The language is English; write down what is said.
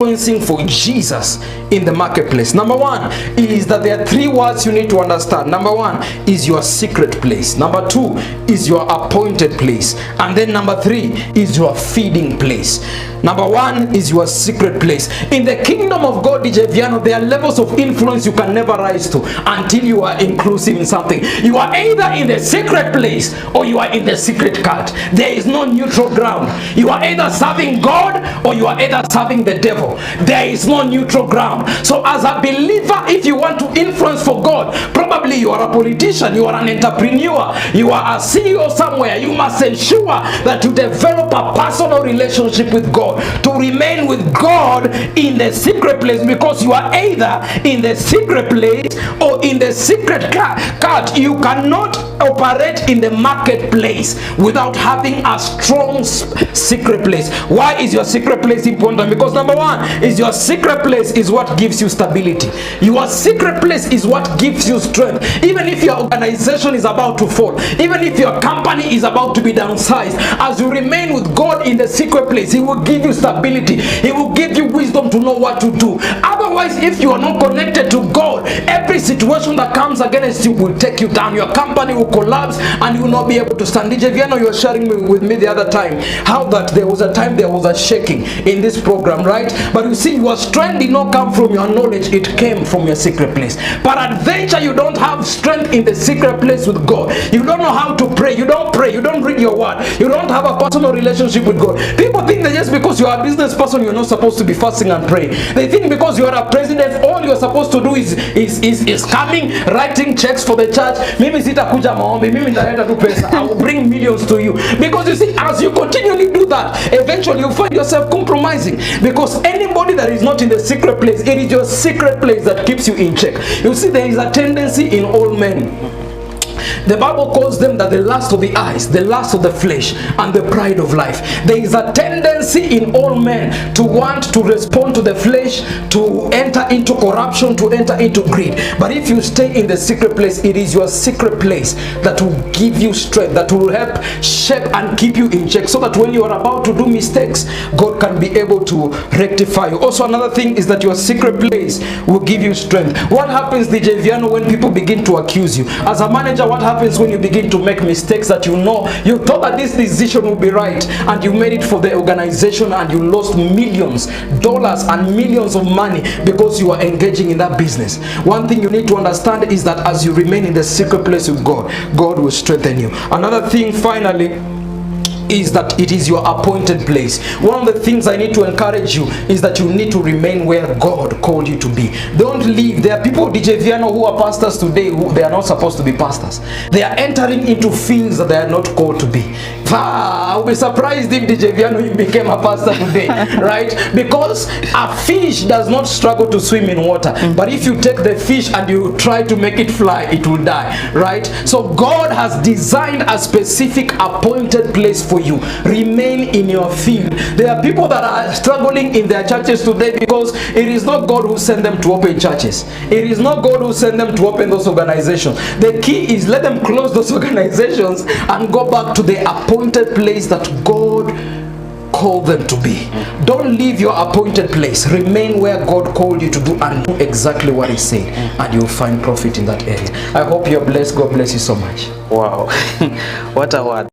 influencing for Jesus in the marketplace. Number one is that there are three words you need to understand. Number one is your secret place. Number two is your appointed place. And then number three is your feeding place. Number one is your secret place. In the kingdom of God, DJ Viano, there are levels of influence you can never rise to until you are inclusive in something. You are either in the secret place or you are in the secret cult. There is no neutral ground. You are either serving God or you are either serving the devil. There is no neutral ground. So as a believer, if you want to influence for God, probably you are a politician, you are an entrepreneur, you are a CEO somewhere, you must ensure that you develop a personal relationship with God, to remain with God in the secret place, because you are either in the secret place or in the secret cult. You cannot operate in the marketplace without having a strong secret place. Why is your secret place important? Because number one is your secret place is what gives you stability. Your secret place is what gives you strength. Even if your organization is about to fall, even if your company is about to be downsized, as you remain with God in the secret place, He will give you stability. He will give you wisdom to know what to do. Otherwise, if you are not connected to God, every situation that comes against you will take you down. Your company will collapse and you will not be able to stand. DJ Viano, you were sharing with me the other time how that there was a time there was a shaking in this program, right? But you see, your strength did not come from your knowledge, it came from your secret place. But adventure, you don't have strength in the secret place with God. You don't know how to pray. You don't pray. You don't read your word. You don't have a personal relationship with God. People think that just because you are a business person, you're not supposed to be fasting and praying. They think because you are a president, all you're supposed to do is coming, writing checks for the church. Mimi sitakuja maombi, mimi nitaleta tu pesa. I will bring millions to you. Because you see, as you continually do that, eventually you find yourself compromising. Because anybody that is not in the secret place, it is your secret place that keeps you in check. You see, there is a tendency in all men. The Bible calls them that the lust of the eyes, the lust of the flesh, and the pride of life. There is a tendency in all men to want to respond to the flesh, to enter into corruption, to enter into greed. But if you stay in the secret place, it is your secret place that will give you strength, that will help shape and keep you in check, so that when you are about to do mistakes, God can be able to rectify you. Also, another thing is that your secret place will give you strength. What happens, DJ Viano, when people begin to accuse you? As a manager, what happens when you begin to make mistakes that you know you thought that this decision will be right, and you made it for the organization and you lost millions dollars and millions of money because you are engaging in that business? One thing you need to understand is that as you remain in the secret place with God, God will strengthen you. Another thing, finally, is that it is your appointed place. One of the things I need to encourage you is that you need to remain where God called you to be. Don't leave. There are people, DJ Viano, who are pastors today who they are not supposed to be pastors. They are entering into fields that they are not called to be. I'll be surprised if DJ Viano you became a pastor today, right? Because a fish does not struggle to swim in water. But if you take the fish and you try to make it fly, it will die, right? So God has designed a specific appointed place for you. Remain in your field. There are people that are struggling in their churches today because it is not God who sent them to open churches. It is not God who sent them to open those organizations. The key is let them close those organizations and go back to the appointed place that God called them to be. Don't leave your appointed place. Remain where God called you to do and do exactly what He said, and you'll find profit in that area. I hope you're blessed. God bless you so much. Wow. What a word.